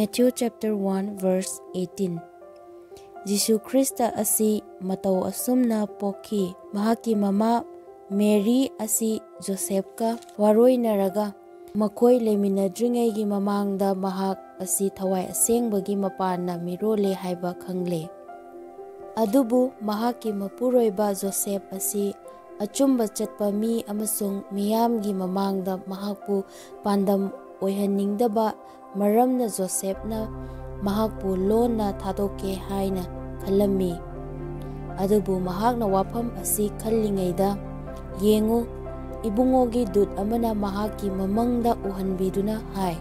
Matthew chapter 1 verse 18. Jisu Krista asi matau asumna pokhi. Mahaki mama Mary asi Josephka waroinaraga makhoi leminadringai gi mamangda mahak asi thawai asengbagi mapana mirole haiba khangle. Adubu mahaki mapuroiba Joseph asi achumba chatpa mi amasung miyamgi mamangda mahakpu pandam oihaningdaba maramna Josephna mahakpu lona thadoke haina khalami. Adubu mahakna wafam asi khallingaida yengu ibungogi dut amana mahaki mamangda uhanbiduna hai.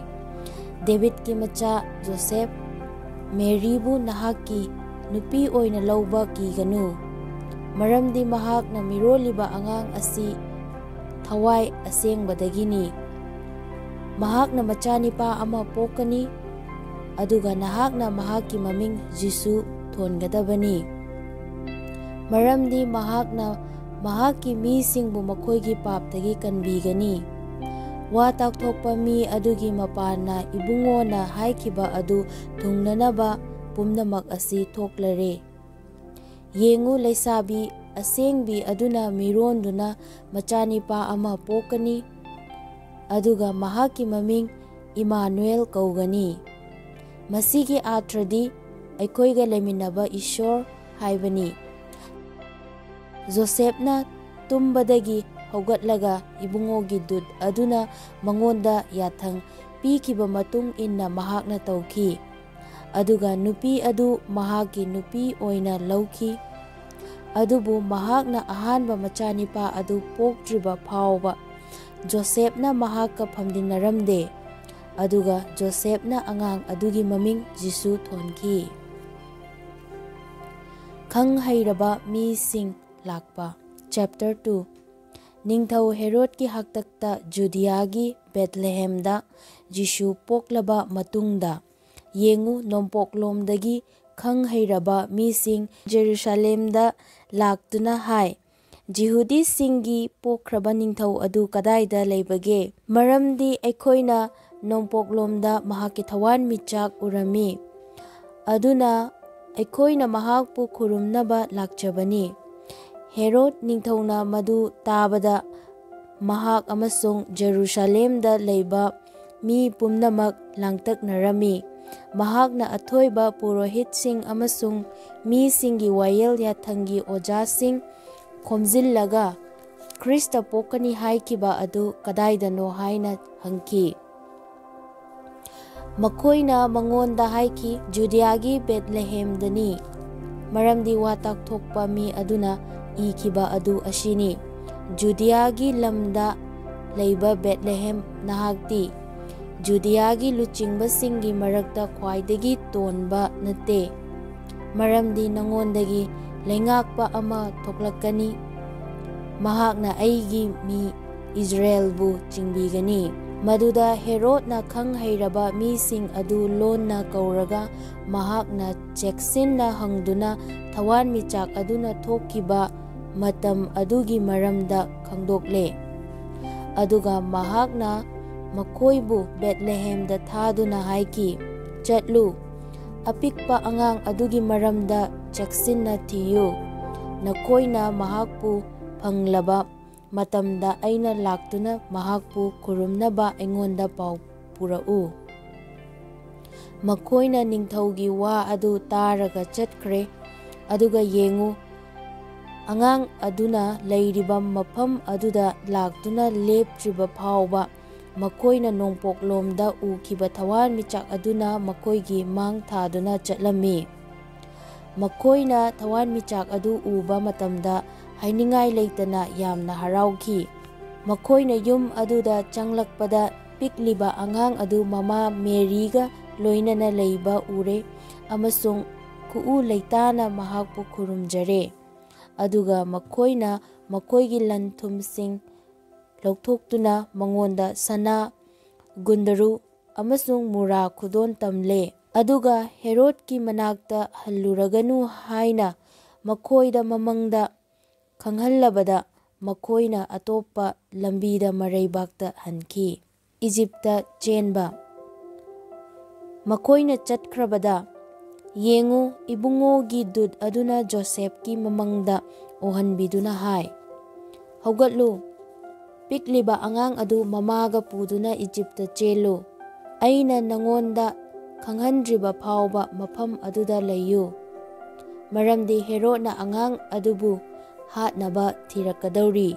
David ki macha Joseph Marybu nahaki nupi oina lauba kiganu. Maramdi mahakna miroliba angang asi thawai asengbadagini. Mahakna machanipa ama pokani aduga nahakna mahaki maming Jisu thongadabani. Maramdi mahakna mahaki misingbu makhoigi paptagi kanbigani. Wa takthokpa mi adugi mapana ibungona haikiba adu thungnanaba pumnamak asi thoklare. Yengu leisabi asengbi aduna mironduna machanipa ama pokani aduga mahaki maming Emmanuel kaugani. Masigi atradi aikoiga leminaba Ishor haibani. Josephna tumbadagi haugatlaga ibungogi dut aduna mangonda yathang pikiba matung inna mahakna tauki. Aduga nupi adu mahaki nupi oina lauki. Adubu mahakna ahanba machanipa adu poktriba phawba Josephna mahaka phamdinaramde. Aduga Josephna angang adugi maming Jisu thonki. Khang hairaba mi sing lakpa. Chapter 2. Ningthau Herod ki haktakta Judea-gi Bethlehemda Jisu poklaba matungda yengu nompoklomdagi khang hairaba mising Jerusalemda laktuna hai. Jehudi singi pokraba ningthau adu kadaida leibage. Maramdi aikoina nompoklomda mahaki thawan michak urami. Aduna aikoina mahakpu khurumnaba lakchabani. Herod ningthauna madu tabada mahak amasung Jerusalemda leiba mi pumnamak langtaknarami. Mahakna athoiba purohitsing amasung mi singi wayel yathangi ojasing khomjillaga Krista pokani haikiba adu kadaidano haina hangki. Makoina mangonda haiki Judea-gi Bethlehemdani. Maramdi watak thokpa mi aduna ikiba adu ashini. Judea-gi lamda leiba Bethlehem nahakti Judea-gi luchingbasingi marakta khwaidagi tonba nate. Maramdi nangondagi lengakpa ama thoklakani. Mahakna aigi mi Israelbu chingbigani. Maduda Herodna khang hairaba mising adu lonna kauraga mahakna cheksinna hangduna thawan michak aduna thokiba matam adugi maramda khangdokle. Aduga mahakna makoibu Bethlehemda thaduna haiki. Chatlu apikpa angang adugi maramda cheksinna thiyu. Nakoina mahakpu panglaba matamda aina laktuna mahakpu kurumnaba aingonda pau purau. Makoina ningthaugi wa adu taraga chatkre. Aduga yengu angang aduna leiriba mafam aduda laktuna leptriba phawba makoina nongpoklomda ukiba thawan michak aduna makoigi mang thaduna chatlami. Makoina thawan michak adu uba matamda hainingai leitana yamna harauki. Makoina yum aduda changlakpada pikliba angang adu mama Maryga loinana leiba ure amasung kuu leitana mahakpu khurumjare. Aduga makoina makoigi lanthumsing lokthokhtuna mangonda sana gundaru amasung mura khudon tamle. Aduga Herod ki manakta halluraganu haina makoida mamangda khanghalabada makoina atopa lambida maraibakta hanki. Egypta chenba. ꯃꯈꯣꯏꯅ ꯆꯠꯈ꯭ꯔꯕꯗ, ꯌꯦꯡꯉꯨ, ꯏꯕꯨꯡꯉꯣꯒꯤ ꯗꯨꯠ ꯑꯗꯨꯅ ꯖꯣꯁꯦꯐꯀꯤ ꯃꯃꯪꯗ ꯎꯍꯟꯕꯤꯗꯨꯅ ꯍꯥꯏ, ꯍꯧꯒꯠꯂꯨ, ꯄꯤꯛꯂꯤꯕ ꯑꯉꯥꯡ ꯑꯗꯨ ꯃꯃꯥꯒ ꯄꯨꯗꯨꯅ Egypt ꯆꯦꯜꯂꯨ꯫ ꯑꯩꯅ ꯅꯉꯣꯟꯗ ꯈꯪꯍꯟꯗ꯭ꯔꯤꯕ ꯐꯥꯎꯕ ꯃꯐꯝ ꯑꯗꯨꯗ ꯂꯩꯌꯨ, ꯃꯔꯝꯗꯤ ꯍꯦꯔꯣꯗꯅ ꯑꯉꯥꯡ ꯑꯗꯨꯕꯨ ꯍꯥꯠꯅꯕ ꯊꯤꯔꯛꯀꯗꯧꯔꯤ꯫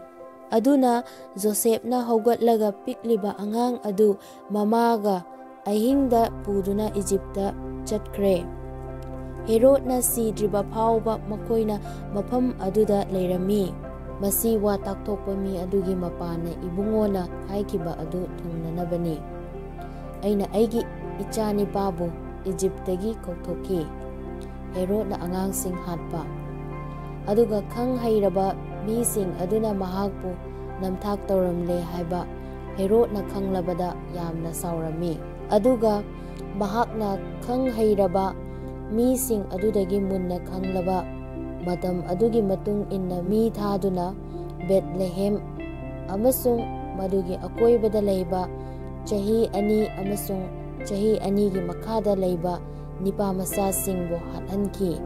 ꯑꯗꯨꯅ ꯖꯣꯁꯦꯐꯅ ꯍꯧꯒꯠꯂꯒ ꯄꯤꯛꯂꯤꯕ ꯑꯉꯥꯡ ꯑꯗꯨ ꯃꯃꯥꯒ ꯑꯍꯤꯡꯗ ꯄꯨꯗꯨꯅ ꯏꯖꯤꯞꯇ ꯆꯠꯈ꯭ꯔꯦ꯫ ꯍꯦꯔꯣꯗꯅ ꯁꯤꯗ꯭ꯔꯤꯕ ꯐꯥꯎꯕ ꯃꯈꯣꯏꯅ ꯃꯐꯝ ꯑꯗꯨꯗ ꯂꯩꯔꯝꯃꯤ꯫ ꯃꯁꯤ ꯋꯥ ꯇꯥꯛꯊꯣꯛꯄ ꯃꯤ ꯑꯗꯨꯒꯤ ꯃꯄꯥꯅ ꯏꯕꯨꯡꯉꯣꯅ ꯍꯥꯏꯈꯤꯕ ꯑꯗꯨ ꯊꯨꯡꯅꯅꯕꯅꯤ꯫ ꯑꯩꯅ ꯑꯩꯒꯤ ꯏꯆꯥꯅꯤꯄꯥꯕꯨ ꯏꯖꯤꯞꯇꯒꯤ ꯀꯧꯊꯣꯛꯈꯤ꯫ ꯍꯦꯔꯣꯗꯅ ꯑꯉꯥꯡꯁꯤꯡ ꯍꯥꯠꯄ꯫ ꯑꯗꯨꯒ ꯈꯪ ꯍꯩꯔꯕ ꯃꯤꯁꯤꯡ ꯑꯗꯨꯅ ꯃꯍꯥꯛꯄꯨ ꯅꯝꯊꯥꯛ ꯇꯧꯔꯝꯂꯦ ꯍꯥꯏꯕ ꯍꯦꯔꯣꯗꯅ ꯈꯪꯂꯕꯗ ꯌꯥꯝꯅ ꯁꯥꯎꯔꯝꯃꯤ꯫ ꯑꯗꯨꯒ ꯃꯍꯥꯛꯅ ꯈꯪ ꯍꯩꯔꯕ ꯃꯤꯁꯤꯡ ꯑꯗꯨꯗꯒꯤ ꯃꯨꯟꯅ ꯈꯪꯂꯕ ꯃꯇꯝ ꯑꯗꯨꯒꯤ ꯃꯇꯨꯡ ꯏꯟꯅ ꯃꯤ ꯊꯥꯗꯨꯅ ꯕꯦꯊꯂꯦꯍꯦꯝ ꯑꯃꯁꯨꯡ ꯃꯗꯨꯒꯤ ꯑꯀꯣꯏꯕꯗ ꯂꯩꯕ ꯆꯍꯤ 2 ꯑꯃꯁꯨꯡ ꯆꯍꯤ 2ꯒꯤ ꯃꯈꯥꯗ ꯂꯩꯕ ꯅꯤꯄꯥꯃꯆꯥꯁꯤꯡꯕꯨ ꯍꯥꯠꯍꯟꯈꯤ꯫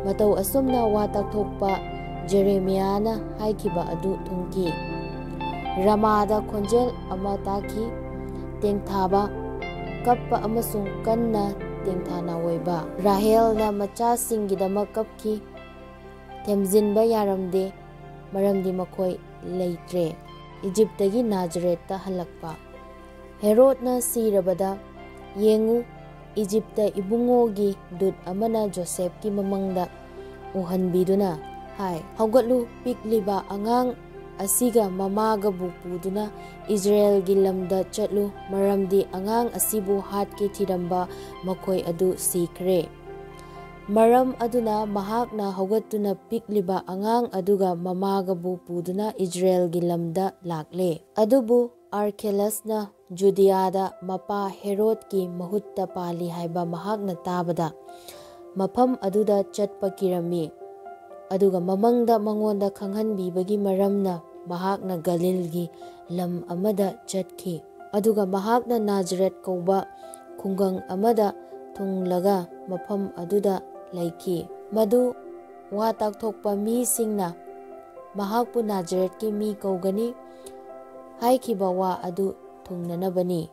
ꯃꯇꯧ ꯑꯁꯨꯝꯅ ꯋꯥ ꯇꯥꯛꯊꯣꯛꯄ ꯖꯦꯔꯦꯃꯤꯌꯥꯅ ꯍꯥꯏꯈꯤꯕ ꯑꯗꯨ ꯊꯨꯡꯈꯤ꯫ ꯔꯥꯃꯥꯗ ꯈꯣꯟꯖꯦꯜ ꯑꯃ ꯇꯥꯈꯤ, ꯇꯦꯡꯊꯥꯕ, ꯀꯞꯄ ꯑꯃꯁꯨꯡ ꯀꯟꯅ ꯇꯦꯡꯊꯥꯅꯥꯑꯣꯏꯕ꯫ ꯔꯥꯍꯦꯜꯅ ꯃꯆꯥꯁꯤꯡꯒꯤꯗꯃꯛ ꯀꯞꯈꯤ, ꯊꯦꯝꯖꯤꯟꯕ ꯌꯥꯔꯝꯗꯦ, ꯃꯔꯝꯗꯤ ꯃꯈꯣꯏ ꯂꯩꯇ꯭ꯔꯦ꯫ ꯏꯖꯤꯞꯇꯒꯤ ꯅꯥꯖꯔꯦꯠꯇ ꯍꯜꯂꯛꯄ꯫ ꯍꯦꯔꯣꯗꯅ ꯁꯤꯔꯕꯗ, ꯌꯦꯡꯉꯨ, ꯏꯖꯤꯞꯇ ꯏꯕꯨꯡꯉꯣꯒꯤ ꯗꯨꯠ ꯑꯃꯅ ꯖꯣꯁꯦꯐꯀꯤ ꯃꯃꯪꯗ ꯎꯍꯟꯕꯤꯗꯨꯅ ꯍꯥꯏ, ꯍꯧꯒꯠꯂꯨ, ꯄꯤꯛꯂꯤꯕ ꯑꯉꯥꯡ ꯑꯁꯤꯒ ꯃꯃꯥꯒꯕꯨ ꯄꯨꯗꯨꯅ ꯏꯖꯔꯦꯜꯒꯤ ꯂꯝꯗ ꯆꯠꯂꯨ, ꯃꯔꯝꯗꯤ ꯑꯉꯥꯡ ꯑꯁꯤꯕꯨ ꯍꯥꯠꯀꯦ ꯊꯤꯔꯝꯕ ꯃꯈꯣꯏ ꯑꯗꯨ ꯁꯤꯈ꯭ꯔꯦ꯫ ꯃꯔꯝ ꯑꯗꯨꯅ ꯃꯍꯥꯛꯅ ꯍꯧꯒꯠꯇꯨꯅ ꯄꯤꯛꯂꯤꯕ ꯑꯉꯥꯡ ꯑꯗꯨꯒ ꯃꯃꯥꯒꯕꯨ ꯄꯨꯗꯨꯅ ꯏꯖꯔꯦꯜꯒꯤ ꯂꯝꯗ ꯂꯥꯛꯂꯦ꯫ ꯑꯗꯨꯕꯨ ꯑꯥꯔꯈꯦꯂꯥꯁꯅ ꯖꯨꯗꯤꯌꯥꯗ ꯃꯄꯥ ꯍꯦꯔꯣꯗꯀꯤ ꯃꯍꯨꯠꯇ ꯄꯥꯜꯂꯤ ꯍꯥꯏꯕ ꯃꯍꯥꯛꯅ ꯇꯥꯕꯗ ꯃꯐꯝ ꯑꯗꯨꯗ ꯆꯠꯄ ꯀꯤꯔꯝꯃꯤ꯫ ꯑꯗꯨꯒ ꯃꯃꯪꯗ ꯃꯉꯣꯟꯗ ꯈꯪꯍꯟꯕꯤꯕꯒꯤ ꯃꯔꯝꯅ ꯃꯍꯥꯛꯅ ꯒꯂꯤꯜꯒꯤ ꯂꯝ ꯑꯃꯗ ꯆꯠꯈꯤ꯫ ꯑꯗꯨꯒ ꯃꯍꯥꯛꯅ ꯅꯥꯖꯔꯦꯠ ꯀꯧꯕ ꯈꯨꯡꯒꯪ ꯑꯃꯗ ꯊꯨꯡꯂꯒ ꯃꯐꯝ ꯑꯗꯨꯗ ꯂꯩꯈꯤ꯫ ꯃꯗꯨ ꯋꯥ ꯇꯥꯛꯊꯣꯛꯄ ꯃꯤꯁꯤꯡꯅ ꯃꯍꯥꯛꯄꯨ ꯅꯥꯖꯔꯦꯠꯀꯤ ꯃꯤ ꯀꯧꯒꯅꯤ ꯍꯥꯏꯈꯤꯕ ꯋꯥ ꯑꯗꯨ ꯊꯨꯡꯅꯅꯕꯅꯤ꯫